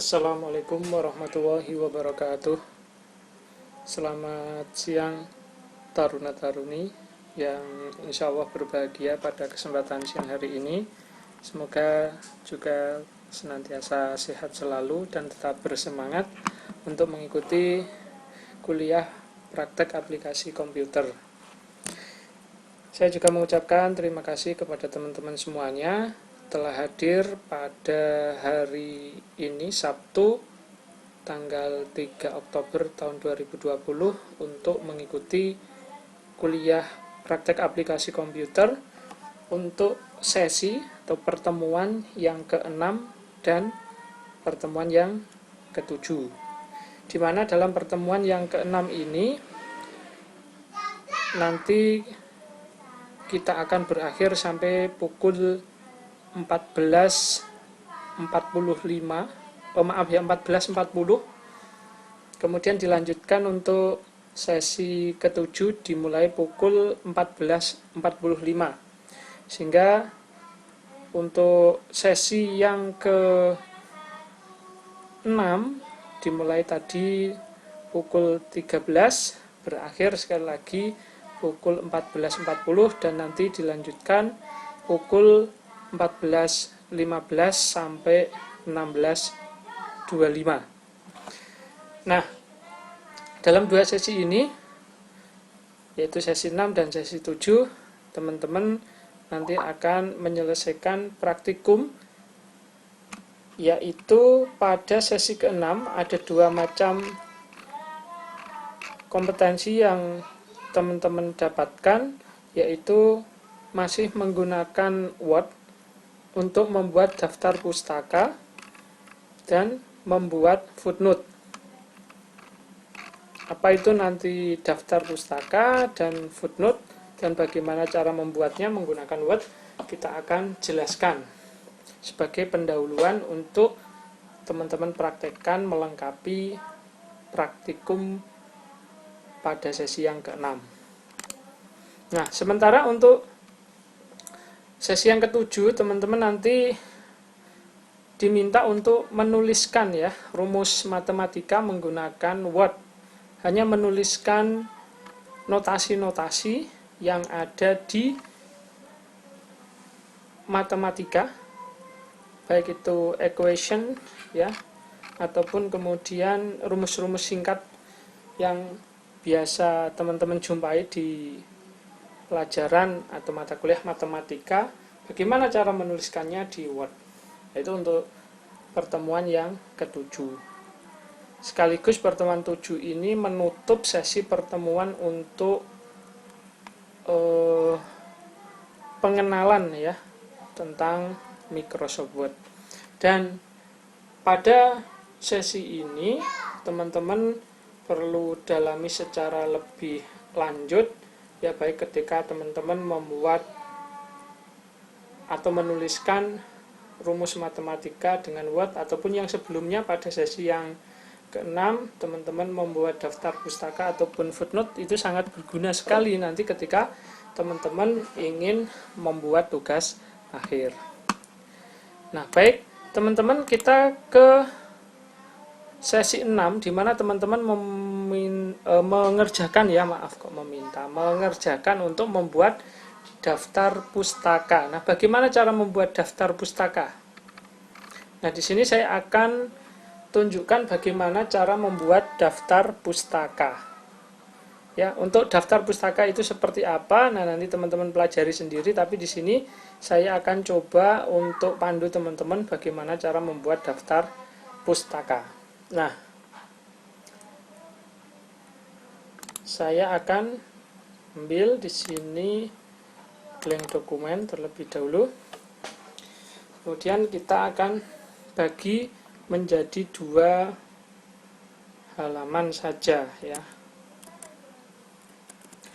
Assalamualaikum warahmatullahi wabarakatuh. Selamat siang taruna-taruni yang insya Allah berbahagia pada kesempatan siang hari ini. Semoga juga senantiasa sehat selalu dan tetap bersemangat untuk mengikuti kuliah praktek aplikasi komputer. Saya juga mengucapkan terima kasih kepada teman-teman semuanya telah hadir pada hari ini Sabtu tanggal 3 Oktober tahun 2020 untuk mengikuti kuliah praktek aplikasi komputer untuk sesi atau pertemuan yang ke-6 dan pertemuan yang ke-7, di mana dalam pertemuan yang ke-6 ini nanti kita akan berakhir sampai pukul 14.40. Kemudian dilanjutkan untuk sesi ke-7 dimulai pukul 14.45. Sehingga untuk sesi yang ke-6 dimulai tadi pukul 13, berakhir sekali lagi pukul 14.40 dan nanti dilanjutkan pukul 14.15 sampai 16.25. Nah, dalam dua sesi ini, yaitu sesi 6 dan sesi 7, teman-teman nanti akan menyelesaikan praktikum, yaitu pada sesi ke-6 ada dua macam kompetensi yang teman-teman dapatkan, yaitu masih menggunakan Word untuk membuat daftar pustaka dan membuat footnote. Apa itu nanti daftar pustaka dan footnote dan bagaimana cara membuatnya menggunakan Word, kita akan jelaskan sebagai pendahuluan untuk teman-teman praktekkan melengkapi praktikum pada sesi yang ke-6. Nah, sementara untuk sesi yang ke-7, teman-teman nanti diminta untuk menuliskan ya rumus matematika menggunakan Word. Hanya menuliskan notasi-notasi yang ada di matematika, baik itu equation ya, ataupun kemudian rumus-rumus singkat yang biasa teman-teman jumpai di pelajaran atau mata kuliah matematika. Bagaimana cara menuliskannya di Word. Itu untuk pertemuan yang ke-7. Sekaligus pertemuan 7 ini menutup sesi pertemuan untuk pengenalan ya tentang Microsoft Word. Dan pada sesi ini teman-teman perlu dalami secara lebih lanjut ya, baik ketika teman-teman membuat atau menuliskan rumus matematika dengan Word, ataupun yang sebelumnya pada sesi yang ke-6 teman-teman membuat daftar pustaka ataupun footnote. Itu sangat berguna sekali nanti ketika teman-teman ingin membuat tugas akhir. Nah, baik teman-teman, kita ke sesi 6 di mana teman-teman mengerjakan untuk membuat daftar pustaka. Nah, bagaimana cara membuat daftar pustaka? Nah, di sini saya akan tunjukkan bagaimana cara membuat daftar pustaka. Ya, untuk daftar pustaka itu seperti apa? Nah, nanti teman-teman pelajari sendiri, tapi di sini saya akan coba untuk pandu teman-teman bagaimana cara membuat daftar pustaka. Nah, saya akan ambil di sini blank dokumen terlebih dahulu. Kemudian kita akan bagi menjadi dua halaman saja ya.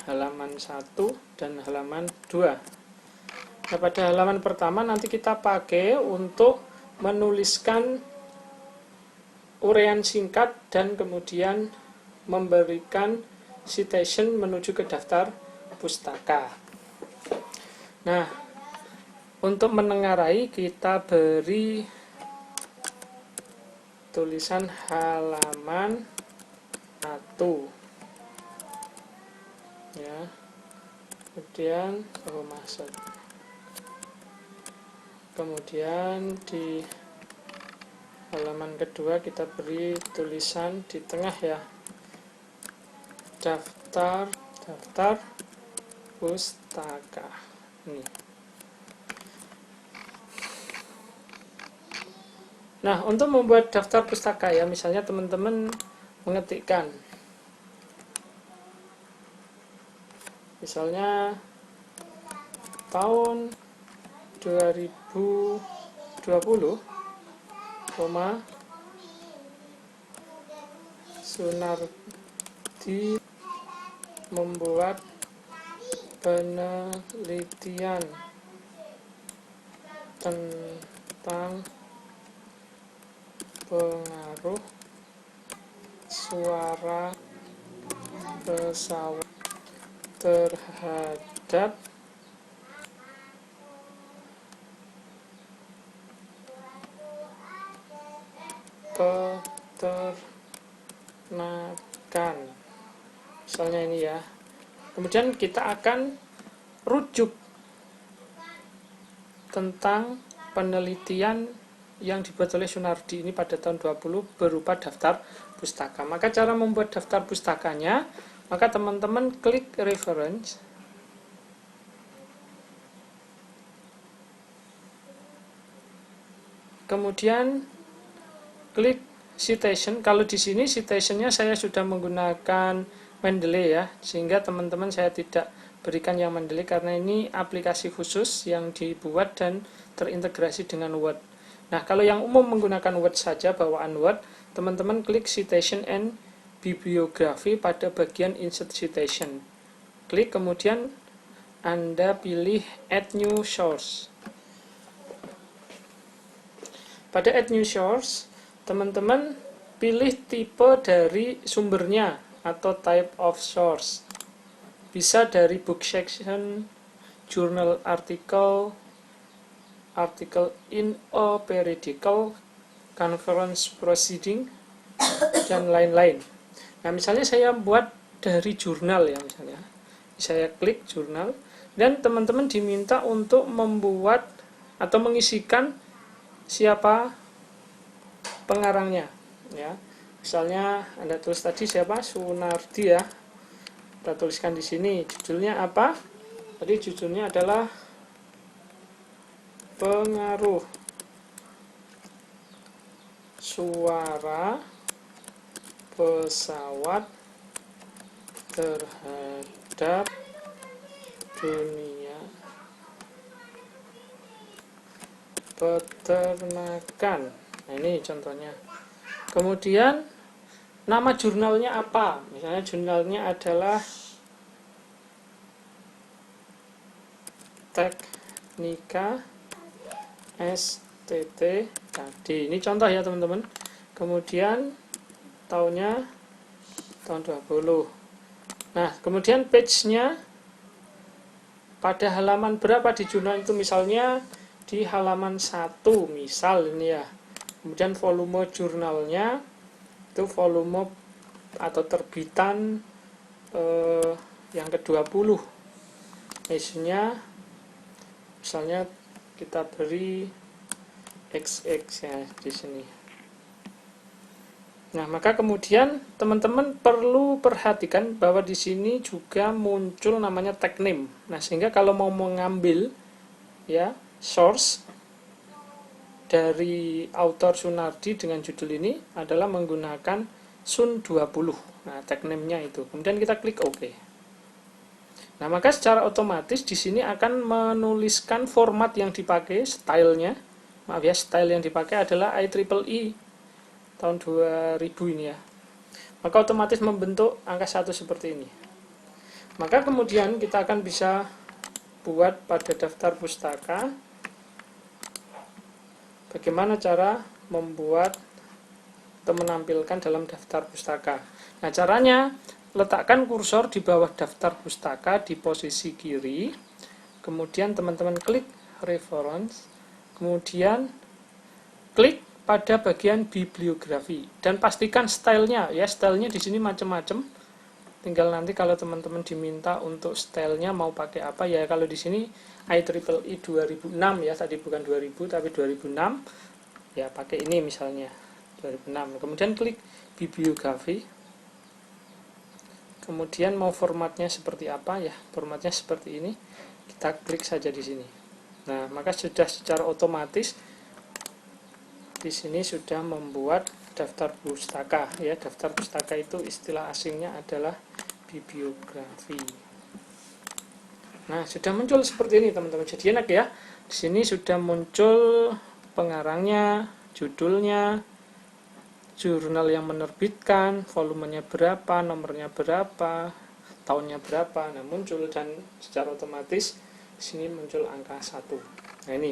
Halaman 1 dan halaman 2. Nah, pada halaman pertama nanti kita pakai untuk menuliskan uraian singkat dan kemudian memberikan citation menuju ke daftar pustaka. Nah, untuk menengarai kita beri tulisan halaman 1 ya. Kemudian masuk. Kemudian di halaman kedua kita beri tulisan di tengah ya, daftar pustaka. Ini. Nah, untuk membuat daftar pustaka ya, misalnya teman-teman mengetikkan, misalnya tahun 2020, Sunardi membuat penelitian tentang pengaruh suara pesawat terhadap peternakan, misalnya ini ya. Kemudian kita akan rujuk tentang penelitian yang dibuat oleh Sunardi ini pada tahun 20 berupa daftar pustaka. Maka cara membuat daftar pustakanya, maka teman-teman klik reference, kemudian klik citation. Kalau di sini citationnya saya sudah menggunakan Mendeley ya, sehingga teman-teman saya tidak berikan yang Mendeley karena ini aplikasi khusus yang dibuat dan terintegrasi dengan Word. Nah, kalau yang umum menggunakan Word saja, bawaan Word, teman-teman klik citation and bibliography pada bagian insert citation. Klik, kemudian Anda pilih add new source. Pada add new source, teman-teman pilih tipe dari sumbernya atau type of source. Bisa dari book section, journal article in a periodical, conference proceeding, dan lain-lain. Nah, misalnya saya buat dari jurnal ya, misalnya. Saya klik jurnal, dan teman-teman diminta untuk membuat atau mengisikan siapa pengarangnya ya. Misalnya Anda tulis tadi siapa, Sunardi ya. Kita tuliskan di sini judulnya apa? Tadi judulnya adalah pengaruh suara pesawat terhadap dunia peternakan. Nah, ini contohnya. Kemudian nama jurnalnya apa? Misalnya jurnalnya adalah Teknika STT tadi. Ini contoh ya teman-teman. Kemudian tahunnya tahun 20. Nah, kemudian page-nya pada halaman berapa di jurnal itu, misalnya di halaman 1 misal ini ya. Kemudian volume jurnalnya itu volume atau terbitan yang ke-20. Isinya misalnya kita beri XX ya di sini. Nah, maka kemudian teman-teman perlu perhatikan bahwa di sini juga muncul namanya tag name. Nah, sehingga kalau mau mengambil ya source dari autor Sunardi dengan judul ini adalah menggunakan Sun 20. Nah, tag name-nya itu. Kemudian kita klik OK. Nah, maka secara otomatis di sini akan menuliskan format yang dipakai, stylenya. Maaf ya, style yang dipakai adalah IEEE tahun 2000 ini ya. Maka otomatis membentuk angka 1 seperti ini. Maka kemudian kita akan bisa buat pada daftar pustaka. Bagaimana cara membuat atau menampilkan dalam daftar pustaka. Nah, caranya letakkan kursor di bawah daftar pustaka di posisi kiri. Kemudian teman-teman klik reference. Kemudian klik pada bagian bibliografi dan pastikan stylenya ya, stylenya di sini macam-macam. Tinggal nanti kalau teman-teman diminta untuk stylenya mau pakai apa ya, kalau di sini IEEE 2006 ya, tadi bukan 2000 tapi 2006 ya, pakai ini misalnya 2006. Kemudian klik bibliografi. Kemudian mau formatnya seperti apa ya, formatnya seperti ini. Kita klik saja di sini. Nah, maka sudah secara otomatis di sini sudah membuat daftar pustaka ya. Daftar pustaka itu istilah asingnya adalah bibliografi. Nah, sudah muncul seperti ini teman-teman. Jadi enak ya. Di sini sudah muncul pengarangnya, judulnya, jurnal yang menerbitkan, volumenya berapa, nomornya berapa, tahunnya berapa. Nah, muncul dan secara otomatis di sini muncul angka 1. Nah, ini.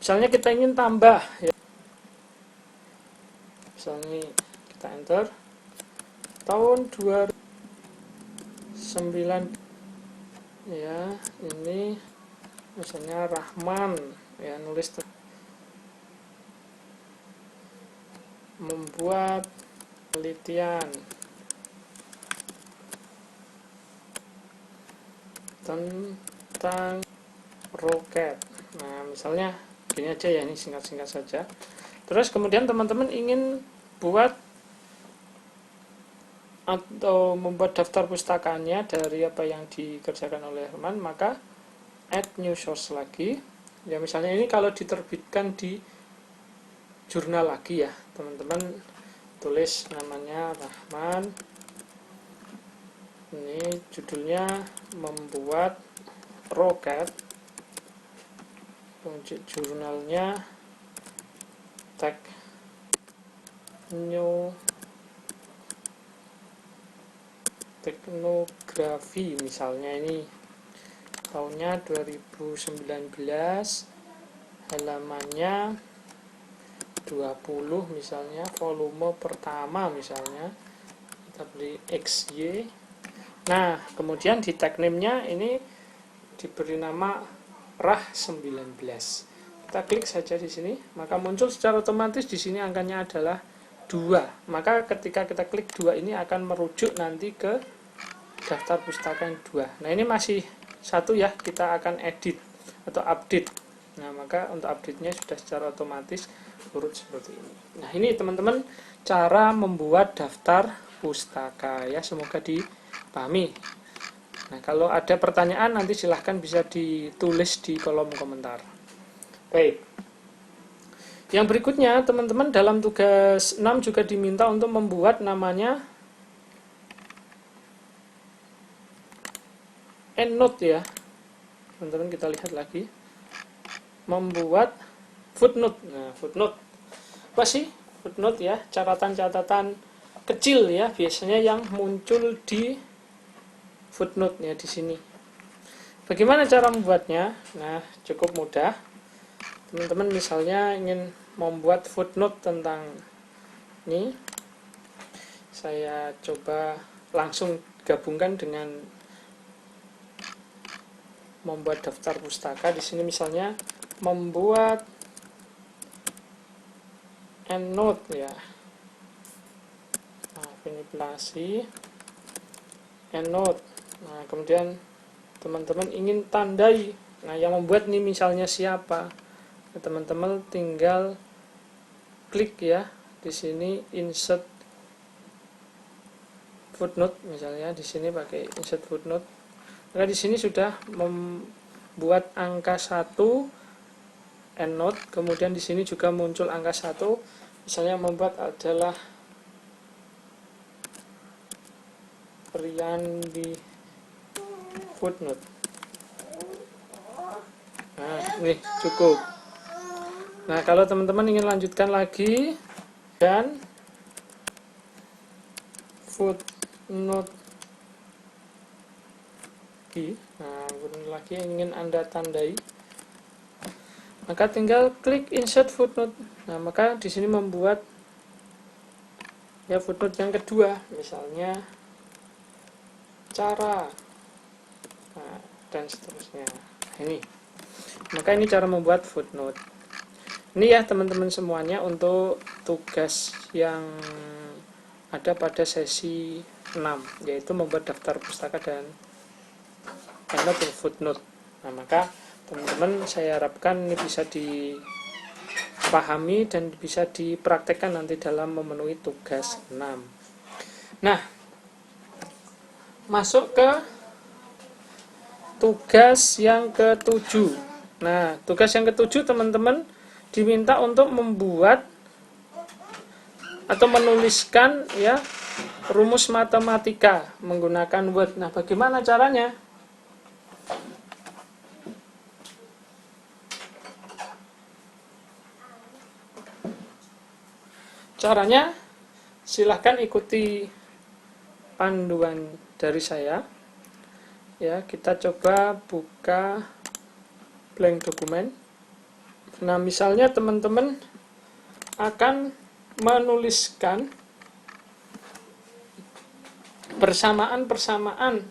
Misalnya kita ingin tambah ya. Misalnya kita enter tahun 2009 ya, ini misalnya Rahman ya, nulis membuat penelitian tentang roket. Nah, misalnya gini aja ya, ini singkat-singkat saja. Terus kemudian teman-teman ingin buat atau membuat daftar pustakanya dari apa yang dikerjakan oleh Herman, maka add new source lagi ya. Misalnya ini kalau diterbitkan di jurnal lagi ya, teman-teman tulis namanya Rahman, ini judulnya membuat roket, jurnalnya teknografi misalnya, ini tahunnya 2019, halamannya 20 misalnya, volume pertama misalnya, kita beri XY. Nah, kemudian di tag name-nya ini diberi nama RAH19. Kita klik saja di sini, maka muncul secara otomatis di sini angkanya adalah 2. Maka ketika kita klik 2 ini akan merujuk nanti ke daftar pustaka yang 2. Nah, ini masih 1 ya, kita akan edit atau update. Nah, maka untuk update-nya sudah secara otomatis urut seperti ini. Nah, ini teman-teman cara membuat daftar pustaka ya, semoga dipahami. Nah, kalau ada pertanyaan nanti silahkan bisa ditulis di kolom komentar. Baik. Yang berikutnya, teman-teman dalam tugas 6 juga diminta untuk membuat namanya endnote ya. Teman-teman kita lihat lagi. Membuat footnote. Nah, footnote. Apa sih footnote ya? Catatan-catatan kecil ya, biasanya yang muncul di footnote ya di sini. Bagaimana cara membuatnya? Nah, cukup mudah. Teman-teman misalnya ingin membuat footnote tentang ini, saya coba langsung gabungkan dengan membuat daftar pustaka. Di sini misalnya membuat endnote ya. Nah, manipulasi endnote. Nah, kemudian teman-teman ingin tandai. Nah, yang membuat ini misalnya siapa? Nah, teman-teman tinggal klik ya di sini insert footnote misalnya, di sini pakai insert footnote. Maka di sini sudah membuat angka 1 endnote, kemudian di sini juga muncul angka 1. Misalnya membuat adalah Riyandi footnote. Nah, ini cukup. Nah, kalau teman-teman ingin lanjutkan lagi dan footnote lagi ingin Anda tandai, maka tinggal klik insert footnote. Nah, maka di sini membuat ya footnote yang kedua, misalnya cara, dan seterusnya. Ini. Maka ini cara membuat footnote. Ini ya teman-teman semuanya untuk tugas yang ada pada sesi 6, yaitu membuat daftar pustaka dan endnote dan footnote. Nah, maka teman-teman saya harapkan ini bisa dipahami dan bisa dipraktekkan nanti dalam memenuhi tugas 6. Nah, masuk ke tugas yang ke-7. Nah, tugas yang ke-7 teman-teman diminta untuk membuat atau menuliskan ya rumus matematika menggunakan Word. Nah, bagaimana caranya? Caranya silahkan ikuti panduan dari saya. Ya, kita coba buka blank dokumen. Nah, misalnya teman-teman akan menuliskan persamaan-persamaan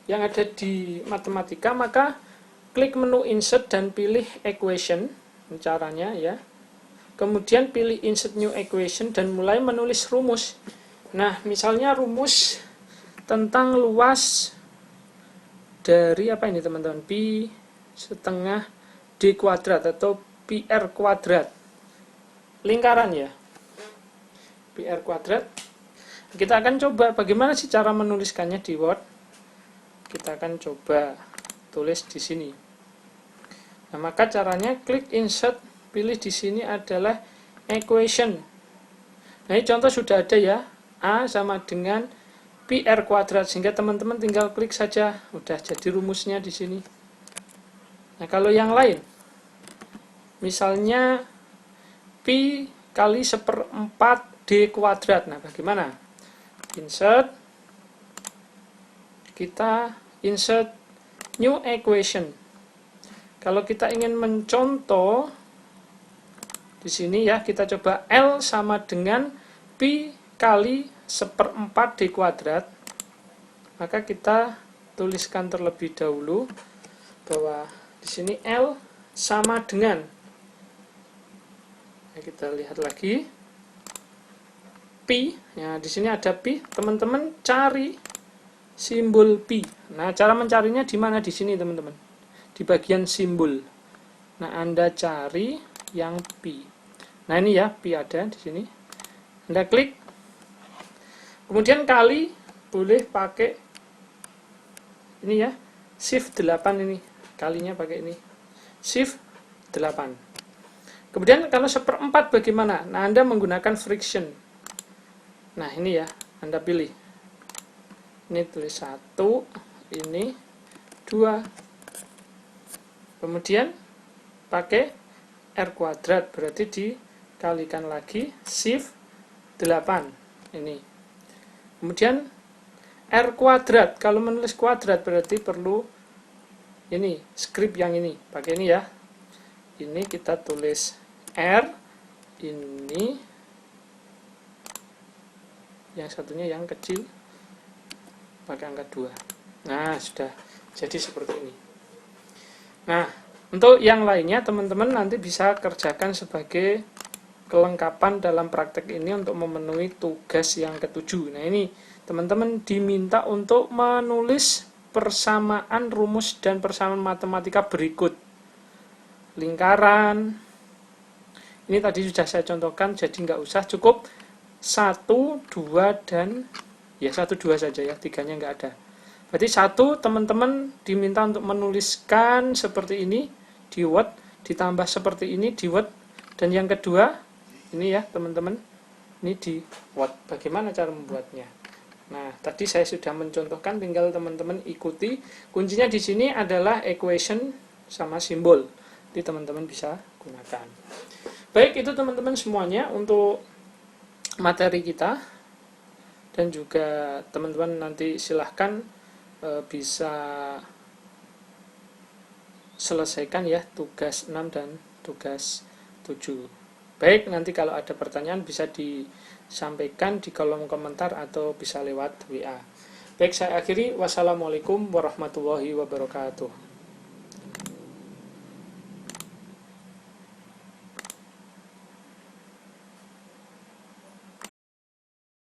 yang ada di matematika, maka klik menu insert dan pilih equation caranya ya. Kemudian pilih insert new equation dan mulai menulis rumus. Nah, misalnya rumus tentang luas dari apa ini teman-teman? Pi setengah D kuadrat atau PR kuadrat. Lingkaran ya. PR kuadrat. Kita akan coba bagaimana sih cara menuliskannya di Word. Kita akan coba tulis di sini. Nah, maka caranya klik insert, pilih di sini adalah equation. Nah, ini contoh sudah ada ya. A sama dengan PR kuadrat, sehingga teman-teman tinggal klik saja, udah jadi rumusnya di sini. Nah, kalau yang lain, misalnya pi kali 1/4 D kuadrat. Nah, bagaimana? Insert, kita insert new equation. Kalau kita ingin mencontoh di sini ya, kita coba L sama dengan pi kali 1/4 D kuadrat. Maka kita tuliskan terlebih dahulu bahwa di sini L sama dengan, nah, kita lihat lagi pi. Ya, di sini ada pi. Teman-teman cari simbol pi. Nah, cara mencarinya di mana? Di sini, teman-teman. Di bagian simbol. Nah, Anda cari yang pi. Nah, ini ya, pi ada di sini. Anda klik. Kemudian kali boleh pakai ini ya, shift 8 ini. Kalinya pakai ini. Shift 8. Kemudian kalau 1/4 bagaimana? Nah, Anda menggunakan friction. Nah, ini ya, Anda pilih. Ini tulis 1, ini 2. Kemudian pakai R kuadrat, berarti dikalikan lagi shift 8. Ini. Kemudian R kuadrat, kalau menulis kuadrat berarti perlu ini, script yang ini, pakai ini ya. Ini kita tulis R, ini yang satunya yang kecil pakai angka 2. Nah, sudah jadi seperti ini. Nah, untuk yang lainnya teman-teman nanti bisa kerjakan sebagai kelengkapan dalam praktek ini untuk memenuhi tugas yang ke-7. Nah, ini teman-teman diminta untuk menulis persamaan rumus dan persamaan matematika berikut. Lingkaran. Ini tadi sudah saya contohkan, jadi nggak usah, cukup 1, 2, dan ya 1, 2 saja ya, 3-nya nggak ada. Berarti 1 teman-teman diminta untuk menuliskan seperti ini di Word, ditambah seperti ini di Word, dan yang kedua ini ya teman-teman, ini di Word. Bagaimana cara membuatnya? Nah, tadi saya sudah mencontohkan, tinggal teman-teman ikuti. Kuncinya di sini adalah equation sama simbol. Jadi teman-teman bisa gunakan. Baik, itu teman-teman semuanya untuk materi kita. Dan juga teman-teman nanti silahkan bisa selesaikan ya tugas 6 dan tugas 7. Baik, nanti kalau ada pertanyaan bisa disampaikan di kolom komentar atau bisa lewat WA. Baik, saya akhiri. Wassalamualaikum warahmatullahi wabarakatuh.